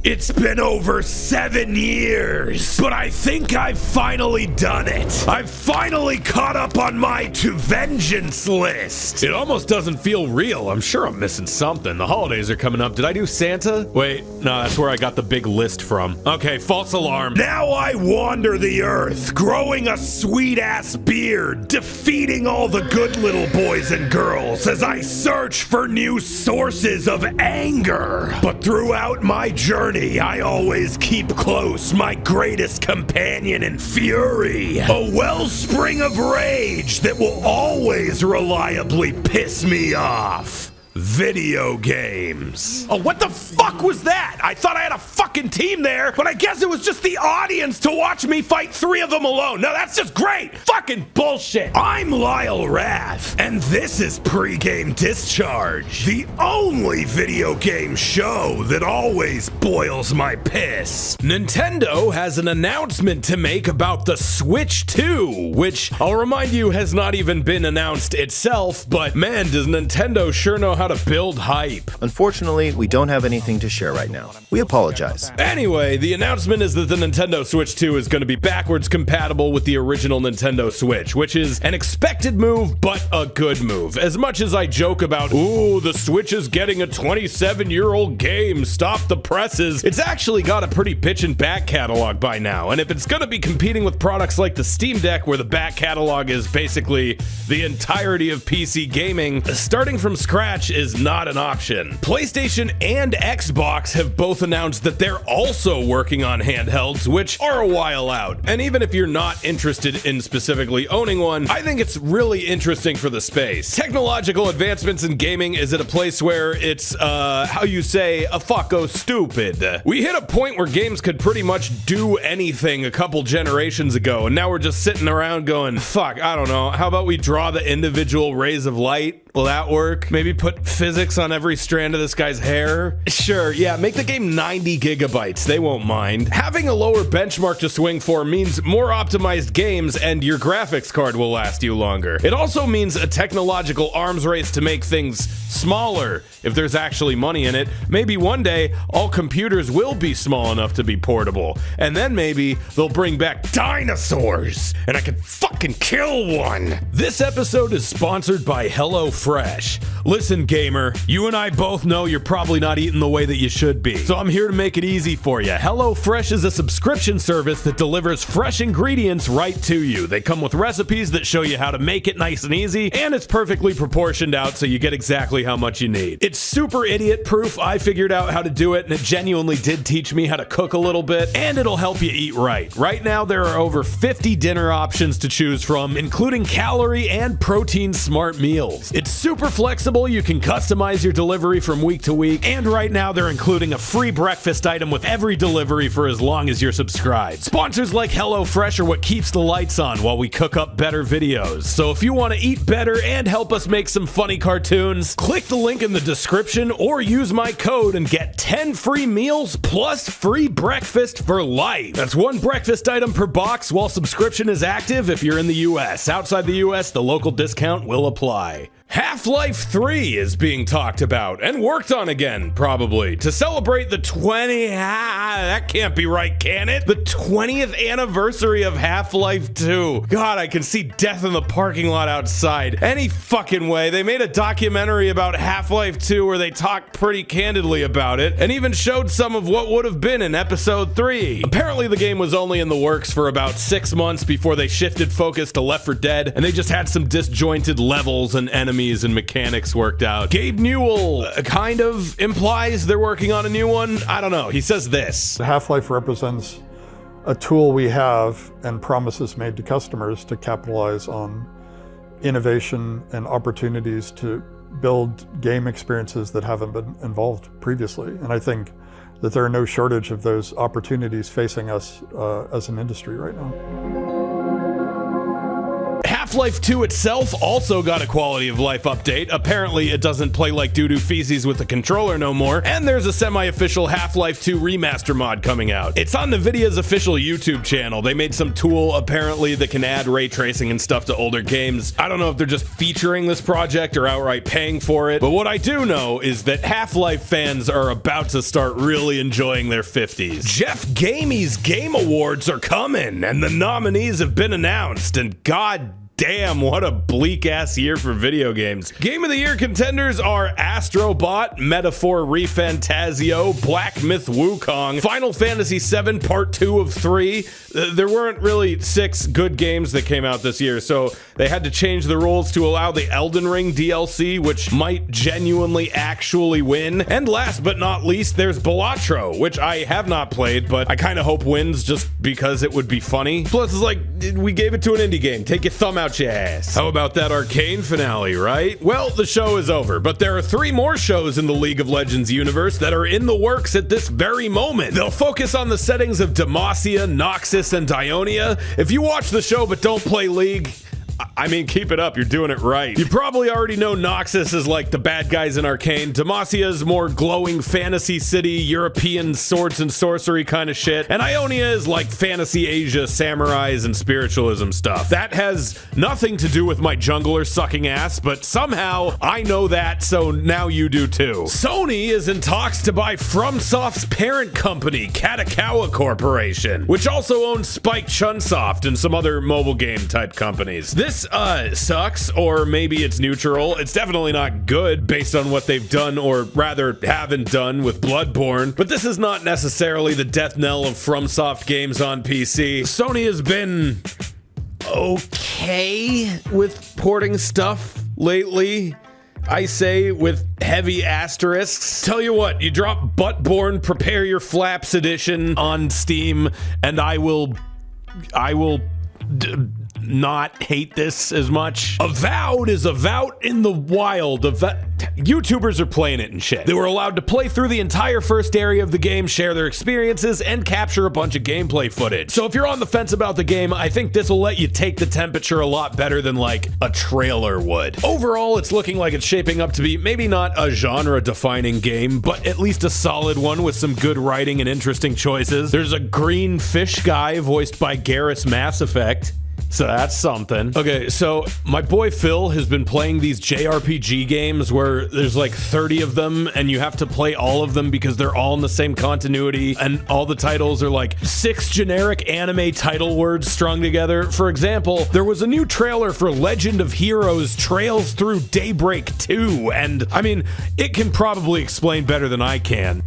It's been over 7 years, but I think I've finally done it. I've finally caught up on my to vengeance list. It almost doesn't feel real. I'm sure I'm missing something. The holidays are coming up. Did I do Santa? Wait, no, that's where I got the big list from. Okay, false alarm. Now I wander the earth, growing a sweet-ass beard, defeating all the good little boys and girls as I search for new sources of anger. But throughout my journey, I always keep close my greatest companion in fury, a wellspring of rage that will always reliably piss me off. Video games. Oh, what the fuck was that? I thought I had a fucking team there, but I guess it was just the audience to watch me fight 3 of them alone. No, that's just great. Fucking bullshit. I'm Lyle Rath, and this is Pregame Discharge, the only video game show that always boils my piss. Nintendo has an announcement to make about the Switch 2, which I'll remind you has not even been announced itself, but man, does Nintendo sure know how to build hype. Unfortunately, we don't have anything to share right now. We apologize. Anyway, the announcement is that the Nintendo Switch 2 is going to be backwards compatible with the original Nintendo Switch, which is an expected move, but a good move. As much as I joke about, ooh, the Switch is getting a 27-year-old game, stop the presses, it's actually got a pretty pitchin' back catalog by now, and if it's going to be competing with products like the Steam Deck, where the back catalog is basically the entirety of PC gaming, starting from scratch is not an option. PlayStation and Xbox have both announced that they're also working on handhelds, which are a while out. And even if you're not interested in specifically owning one, I think it's really interesting for the space. Technological advancements in gaming is at a place where it's, how you say, a fucko stupid. We hit a point where games could pretty much do anything a couple generations ago, and now we're just sitting around going, fuck, I don't know, how about we draw the individual rays of light? Will that work? Maybe put physics on every strand of this guy's hair? Sure, yeah, make the game 90 gigabytes. They won't mind. Having a lower benchmark to swing for means more optimized games and your graphics card will last you longer. It also means a technological arms race to make things smaller. If there's actually money in it, maybe one day all computers will be small enough to be portable. And then maybe they'll bring back dinosaurs and I can fucking kill one. This episode is sponsored by HelloFresh. Listen, gamer, you and I both know you're probably not eating the way that you should be, so I'm here to make it easy for you. HelloFresh is a subscription service that delivers fresh ingredients right to you. They come with recipes that show you how to make it nice and easy, and it's perfectly proportioned out so you get exactly how much you need. It's super idiot proof. I figured out how to do it, and it genuinely did teach me how to cook a little bit, and it'll help you eat right. Right now, there are over 50 dinner options to choose from, including calorie and protein smart meals. It's super flexible. You can customize your delivery from week to week, and right now they're including a free breakfast item with every delivery for as long as you're subscribed. Sponsors like HelloFresh are what keeps the lights on while we cook up better videos. So if you want to eat better and help us make some funny cartoons, click the link in the description or use my code and get 10 free meals plus free breakfast for life. That's 1 breakfast item per box while subscription is active if you're in the US. Outside the US, the local discount will apply. Half-Life 3 is being talked about and worked on again, probably, to celebrate the that can't be right, can it? The 20th anniversary of Half-Life 2. God, I can see death in the parking lot outside. Any fucking way. They made a documentary about Half-Life 2 where they talked pretty candidly about it and even showed some of what would have been in episode 3. Apparently the game was only in the works for about 6 months before they shifted focus to Left 4 Dead, and they just had some disjointed levels and enemies and mechanics worked out. Gabe Newell kind of implies they're working on a new one. I don't know. He says this. Half-Life represents a tool we have and promises made to customers to capitalize on innovation and opportunities to build game experiences that haven't been involved previously. And I think that there are no shortage of those opportunities facing us as an industry right now. Half-Life 2 itself also got a quality of life update. Apparently it doesn't play like doo-doo feces with the controller no more, and there's a semi-official Half-Life 2 remaster mod coming out. It's on NVIDIA's official YouTube channel. They made some tool apparently that can add ray tracing and stuff to older games. I don't know if they're just featuring this project or outright paying for it, but what I do know is that Half-Life fans are about to start really enjoying their 50s. Jeff Gamey's Game Awards are coming, and the nominees have been announced, and god damn, what a bleak-ass year for video games. Game of the Year contenders are Astrobot, Metaphor ReFantazio, Black Myth Wukong, Final Fantasy VII Part 2 of 3. There weren't really 6 good games that came out this year, so they had to change the rules to allow the Elden Ring DLC, which might genuinely actually win. And last but not least, there's Balatro, which I have not played, but I kind of hope wins just because it would be funny. Plus, it's like, we gave it to an indie game. Take your thumb out your ass. How about that Arcane finale, right? Well, the show is over, but there are 3 more shows in the League of Legends universe that are in the works at this very moment. They'll focus on the settings of Demacia, Noxus, and Dionia. If you watch the show but don't play League, I mean, keep it up, you're doing it right. You probably already know Noxus is like the bad guys in Arcane. Demacia is more glowing fantasy city, European swords and sorcery kind of shit. And Ionia is like fantasy Asia, samurais, and spiritualism stuff. That has nothing to do with my jungler sucking ass, but somehow I know that, so now you do too. Sony is in talks to buy FromSoft's parent company, Katakawa Corporation, which also owns Spike Chunsoft and some other mobile game type companies. This sucks, or maybe it's neutral. It's definitely not good based on what they've done, or rather haven't done, with Bloodborne, but this is not necessarily the death knell of FromSoft games on PC. Sony has been okay with porting stuff lately. I say with heavy asterisks. Tell you what, you drop Buttborn Prepare Your Flaps edition on Steam, and I will not hate this as much. Avowed is Avowed in the wild. YouTubers are playing it and shit. They were allowed to play through the entire first area of the game, share their experiences, and capture a bunch of gameplay footage. So if you're on the fence about the game, I think this will let you take the temperature a lot better than like a trailer would. Overall, it's looking like it's shaping up to be maybe not a genre-defining game, but at least a solid one with some good writing and interesting choices. There's a green fish guy voiced by Garrus Mass Effect, so that's something. Okay, so my boy Phil has been playing these JRPG games where there's like 30 of them and you have to play all of them because they're all in the same continuity, and all the titles are like 6 generic anime title words strung together. For example, there was a new trailer for Legend of Heroes Trails Through Daybreak 2, and I mean, it can probably explain better than I can.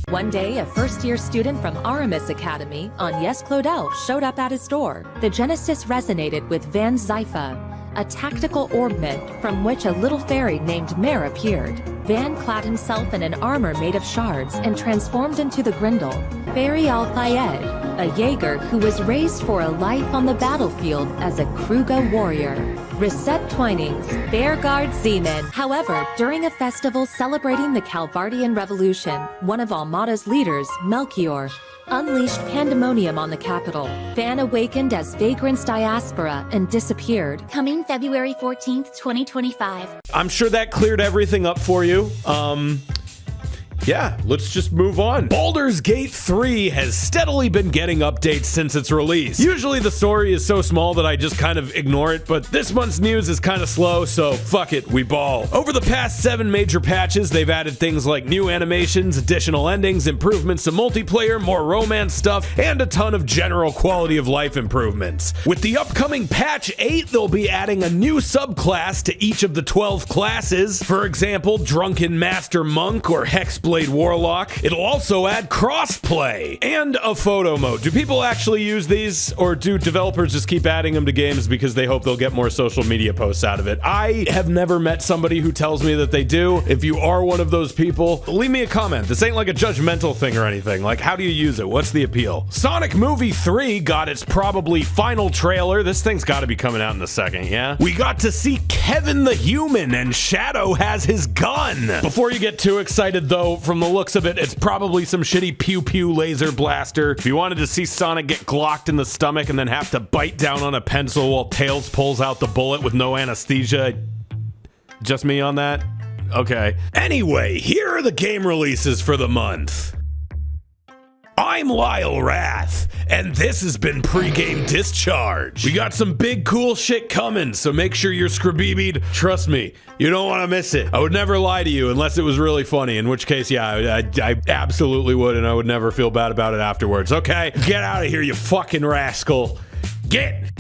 One day, a first-year student from Aramis Academy on Yes Claudel showed up at his door. The Genesis resonated with Van Zypha, a tactical orbment from which a little fairy named Mare appeared. Van clad himself in an armor made of shards and transformed into the Grindel, Fairy Al-Fayed, a Jaeger who was raised for a life on the battlefield as a Kruga warrior. Reset Twinings, Bearguard Zeman. However, during a festival celebrating the Calvardian Revolution, one of Almada's leaders, Melchior, unleashed pandemonium on the capital. Van awakened as Vagrant's diaspora and disappeared. Coming February 14th, 2025. I'm sure that cleared everything up for you. Yeah, let's just move on. Baldur's Gate 3 has steadily been getting updates since its release. Usually the story is so small that I just kind of ignore it, but this month's news is kind of slow, so fuck it, we ball. Over the past 7 major patches, they've added things like new animations, additional endings, improvements to multiplayer, more romance stuff, and a ton of general quality of life improvements. With the upcoming patch 8, they'll be adding a new subclass to each of the 12 classes. For example, Drunken Master Monk or Hexblade Warlock. It'll also add crossplay and a photo mode. Do people actually use these, or do developers just keep adding them to games because they hope they'll get more social media posts out of it? I have never met somebody who tells me that they do. If you are one of those people, leave me a comment. This ain't like a judgmental thing or anything. Like, how do you use it? What's the appeal? Sonic Movie 3 got its probably final trailer. This thing's got to be coming out in a second, yeah? We got to see Kevin the Human, and Shadow has his gun. Before you get too excited though, from the looks of it, it's probably some shitty pew-pew laser blaster. If you wanted to see Sonic get glocked in the stomach and then have to bite down on a pencil while Tails pulls out the bullet with no anesthesia, just me on that? Okay. Anyway, here are the game releases for the month. I'm Lyle Rath, and this has been Pregame Discharge. We got some big cool shit coming, so make sure you're scribebied. Trust me, you don't want to miss it. I would never lie to you unless it was really funny, in which case, yeah, I absolutely would, and I would never feel bad about it afterwards. Okay, get out of here, you fucking rascal. Get!